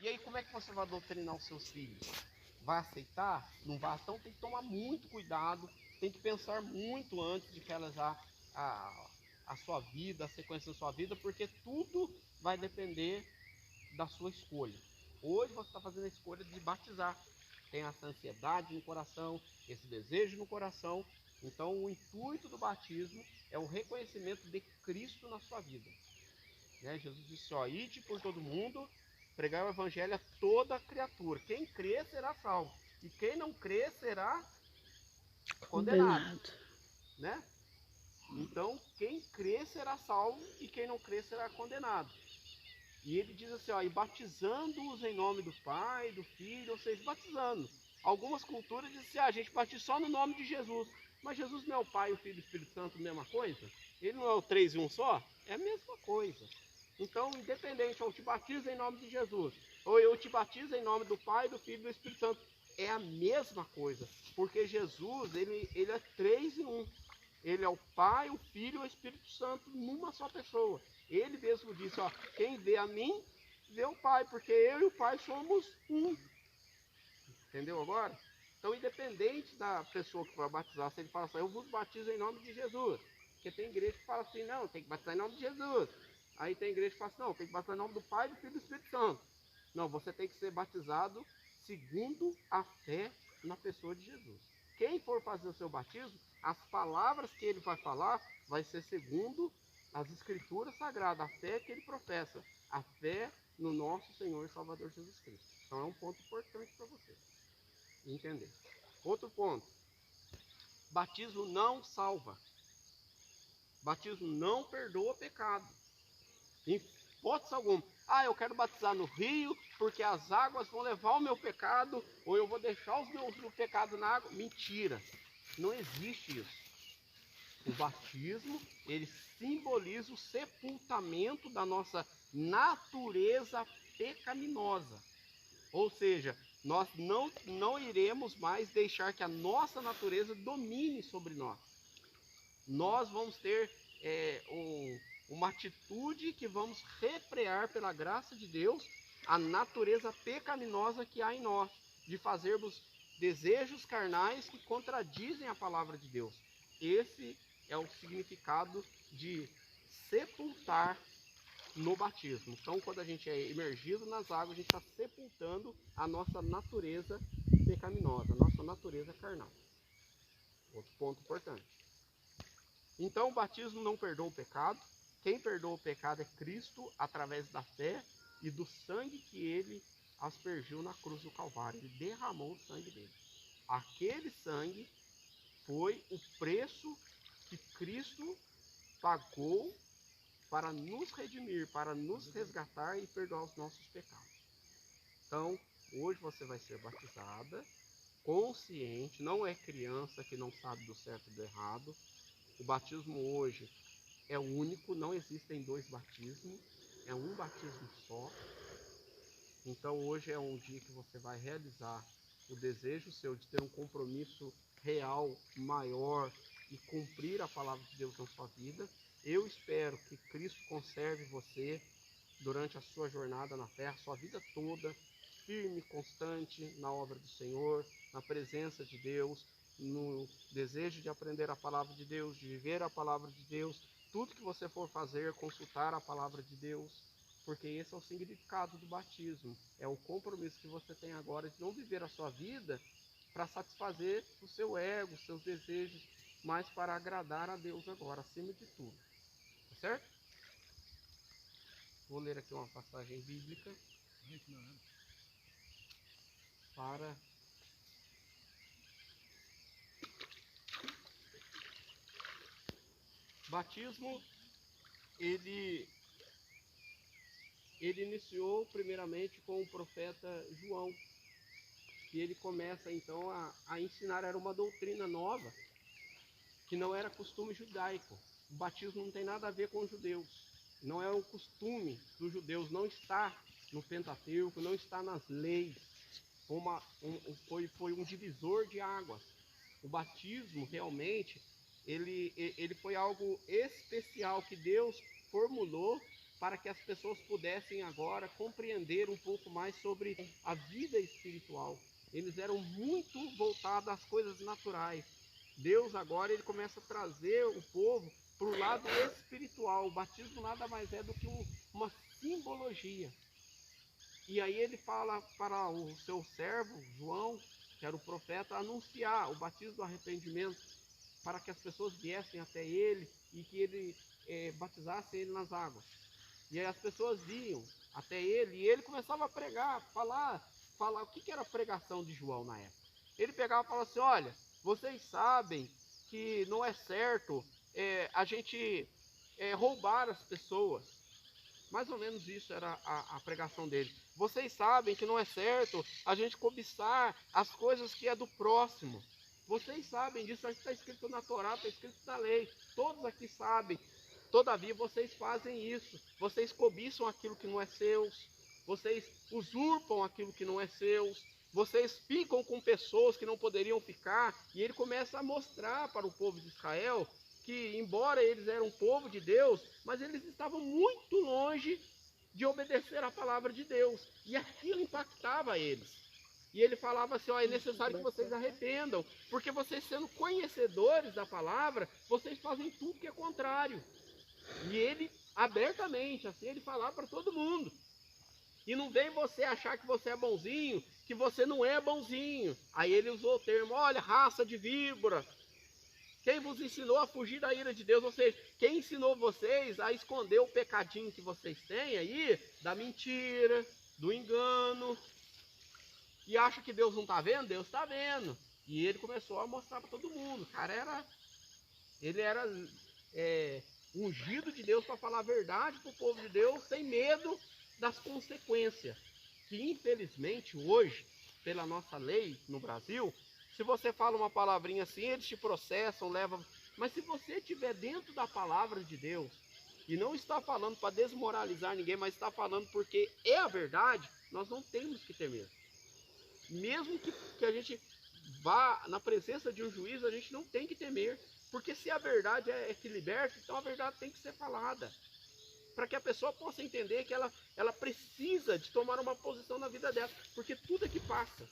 E aí como é que você vai doutrinar os seus filhos? Vai aceitar? Não vai? Então tem que tomar muito cuidado, tem que pensar muito antes de realizar a sua vida, a sequência da sua vida, porque tudo vai depender da sua escolha. Hoje você está fazendo a escolha de batizar. Tem essa ansiedade no coração, esse desejo no coração. Então o intuito do batismo é o reconhecimento de Cristo na sua vida. Né? Jesus disse, ó, ide por todo mundo, pregar o evangelho a toda criatura. Quem crê será salvo. E quem não crê será condenado. Né? Então, quem crê será salvo e quem não crê será condenado. E ele diz assim, ó, e batizando-os em nome do Pai, do Filho, ou seja, batizando. Algumas culturas dizem assim, a gente batiza só no nome de Jesus. Mas Jesus não é o Pai, o Filho e o Espírito Santo, a mesma coisa? Ele não é o três em um só? É a mesma coisa. Então, independente, eu te batizo em nome de Jesus, ou eu te batizo em nome do Pai, do Filho e do Espírito Santo, é a mesma coisa. Porque Jesus, ele é três em um. Ele é o Pai, o Filho e o Espírito Santo numa só pessoa. Ele mesmo disse, ó, quem vê a mim, vê o Pai, porque eu e o Pai somos um. Entendeu agora? Então, independente da pessoa que vai batizar, se ele fala assim, eu vos batizo em nome de Jesus. Porque tem igreja que fala assim, não, tem que batizar em nome de Jesus. Aí tem igreja que fala assim, não, tem que batizar em nome do Pai, do Filho e do Espírito Santo. Não, você tem que ser batizado segundo a fé na pessoa de Jesus. Quem for fazer o seu batismo, as palavras que ele vai falar vai ser segundo as escrituras sagradas, a fé que ele professa, a fé no nosso Senhor e Salvador Jesus Cristo. Então é um ponto importante para você entender. Outro ponto, batismo não salva. Batismo não perdoa pecado. Em hipótese alguma. Ah, eu quero batizar no rio porque as águas vão levar o meu pecado, ou eu vou deixar os meus pecados na água. Mentira. Não existe isso. O batismo, ele simboliza o sepultamento da nossa natureza pecaminosa. Ou seja, nós não iremos mais deixar que a nossa natureza domine sobre nós. Nós vamos ter uma atitude que vamos refrear pela graça de Deus a natureza pecaminosa que há em nós, de fazermos desejos carnais que contradizem a palavra de Deus. Esse é o significado de sepultar no batismo. Então, quando a gente é imergido nas águas, a gente está sepultando a nossa natureza pecaminosa, a nossa natureza carnal. Outro ponto importante. Então, o batismo não perdoa o pecado. Quem perdoa o pecado é Cristo, através da fé e do sangue que ele aspergiu na cruz do Calvário. Ele derramou o sangue dele. Aquele sangue foi o preço que Cristo pagou para nos redimir, para nos resgatar e perdoar os nossos pecados. Então, hoje você vai ser batizada, consciente, não é criança que não sabe do certo e do errado. O batismo hoje é único, não existem dois batismos, é um batismo só. Então hoje é um dia que você vai realizar o desejo seu de ter um compromisso real, maior e cumprir a palavra de Deus na sua vida. Eu espero que Cristo conserve você durante a sua jornada na terra, sua vida toda, firme, constante na obra do Senhor, na presença de Deus, no desejo de aprender a palavra de Deus, de viver a palavra de Deus. Tudo que você for fazer, consultar a palavra de Deus, porque esse é o significado do batismo. É o compromisso que você tem agora de não viver a sua vida para satisfazer o seu ego, os seus desejos, mas para agradar a Deus agora, acima de tudo. Tá certo? Vou ler aqui uma passagem bíblica para batismo. Ele iniciou primeiramente com o profeta João, e ele começa então a ensinar, era uma doutrina nova, que não era costume judaico. O batismo não tem nada a ver com os judeus, não é o costume dos judeus, não está no Pentateuco, não está nas leis, foi um divisor de águas. O batismo realmente, ele foi algo especial que Deus formulou para que as pessoas pudessem agora compreender um pouco mais sobre a vida espiritual. Eles eram muito voltados às coisas naturais. Deus agora ele começa a trazer o povo para o lado espiritual. O batismo nada mais é do que uma simbologia. E aí ele fala para o seu servo, João, que era o profeta, anunciar o batismo do arrependimento, para que as pessoas viessem até ele e que ele batizasse ele nas águas. E aí as pessoas iam até ele e ele começava a pregar, falar o que era a pregação de João na época. Ele pegava e falava assim: olha, vocês sabem que não é certo a gente roubar as pessoas. Mais ou menos isso era a pregação dele. Vocês sabem que não é certo a gente cobiçar as coisas que é do próximo. Vocês sabem disso, está escrito na Torá, está escrito na lei. Todos aqui sabem. Todavia vocês fazem isso. Vocês cobiçam aquilo que não é seus. Vocês usurpam aquilo que não é seus. Vocês ficam com pessoas que não poderiam ficar. E ele começa a mostrar para o povo de Israel que, embora eles eram um povo de Deus, mas eles estavam muito longe de obedecer a palavra de Deus. E aquilo impactava eles. E ele falava assim: ó, é necessário que vocês arrependam, porque vocês, sendo conhecedores da palavra, vocês fazem tudo que é contrário. E ele, abertamente, assim, ele falava para todo mundo. E não vem você achar que você é bonzinho, que você não é bonzinho. Aí ele usou o termo: olha, raça de víbora. Quem vos ensinou a fugir da ira de Deus? Ou seja, quem ensinou vocês a esconder o pecadinho que vocês têm aí, da mentira, do engano, e acha que Deus não está vendo? Deus está vendo. E ele começou a mostrar para todo mundo. O cara era ungido de Deus para falar a verdade para o povo de Deus, sem medo das consequências. Que infelizmente hoje, pela nossa lei no Brasil, se você fala uma palavrinha assim, eles te processam, levam. Mas se você estiver dentro da palavra de Deus, e não está falando para desmoralizar ninguém, mas está falando porque é a verdade, nós não temos que ter medo. Mesmo que a gente vá na presença de um juiz, a gente não tem que temer. Porque se a verdade é que liberta, então a verdade tem que ser falada. Para que a pessoa possa entender que ela precisa de tomar uma posição na vida dela. Porque tudo é que passa.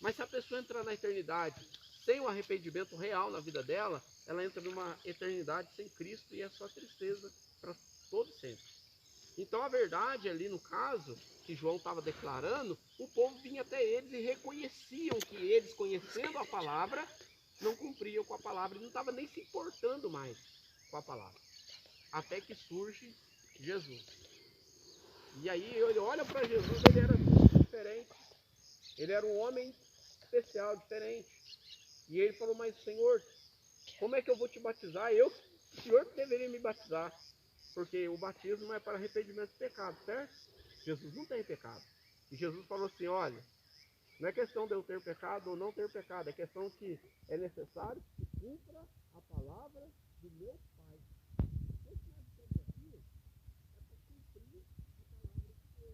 Mas se a pessoa entrar na eternidade sem um arrependimento real na vida dela, ela entra numa eternidade sem Cristo e é só tristeza para todo sempre. Então a verdade ali no caso, que João estava declarando, o povo vinha até eles e reconheciam que eles, conhecendo a palavra, não cumpriam com a palavra e não estava nem se importando mais com a palavra. Até que surge Jesus. E aí ele olha para Jesus, ele era diferente. Ele era um homem especial, diferente. E ele falou: mas Senhor, como é que eu vou te batizar? O Senhor que deveria me batizar. Porque o batismo é para arrependimento de pecado, certo? Jesus não tem pecado. E Jesus falou assim: olha, não é questão de eu ter pecado ou não ter pecado, é questão que é necessário que cumpra a palavra do meu Pai. Esse é para cumprir a palavra de Deus.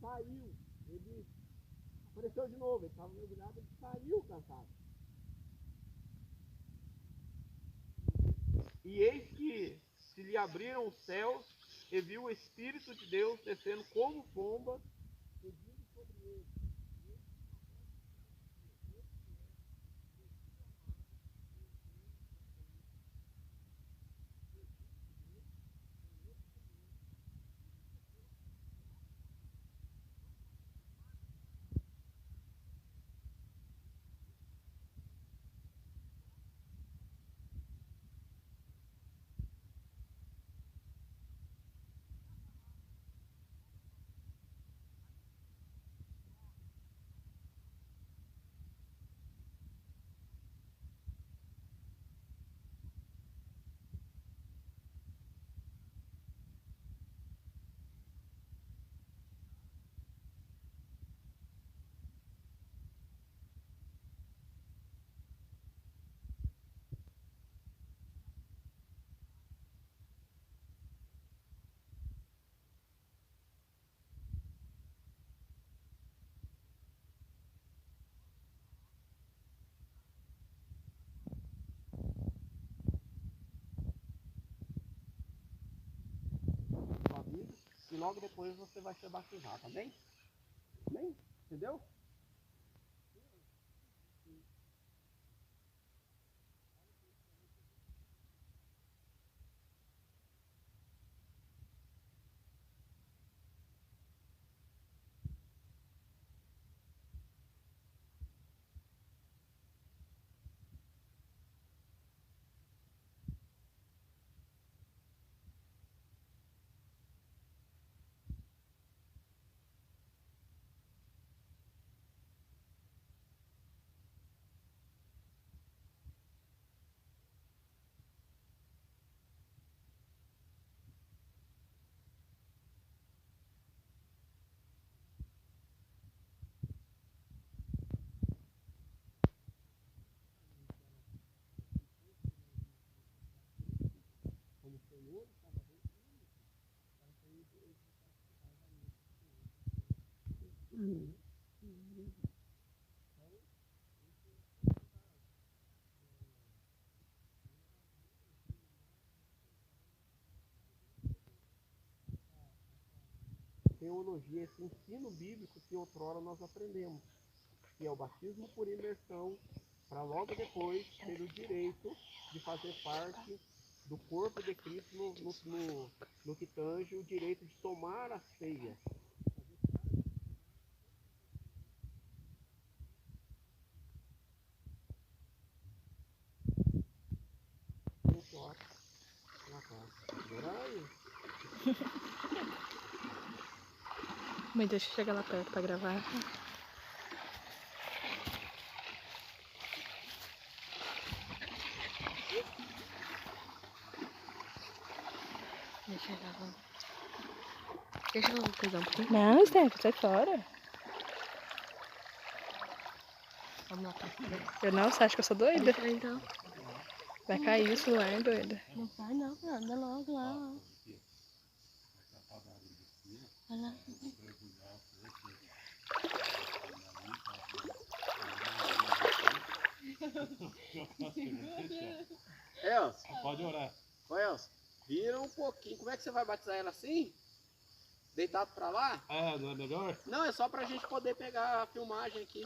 Saiu, ele apareceu de novo, ele estava mergulhado, ele saiu cansado. E eis que se lhe abriram os céus, e viu o Espírito de Deus descendo como pomba, subindo sobre ele. Sua vida, e logo depois você vai ser batizado, amém? Amém? Entendeu? Como Senhor e Salvador. Teologia, esse ensino bíblico que outrora nós aprendemos, que é o batismo por imersão, para logo depois ter o direito de fazer parte do corpo de Cristo no que tange o direito de tomar a ceia. Mãe, deixa eu chegar lá perto pra gravar. Deixa eu gravar. Deixa eu coisar um pouquinho. Não, Steph, sai fora. Vamos lá, tá? Eu não, você acha que eu sou doida? Então. Vai cair isso lá, é doida. Não vai não, anda logo lá. Vai lá. Elcio, Pode orar. ô Elcio, vira um pouquinho. Como é que você vai batizar ela assim? Deitado pra lá? Ah, não é melhor? Não, é só pra gente poder pegar a filmagem aqui.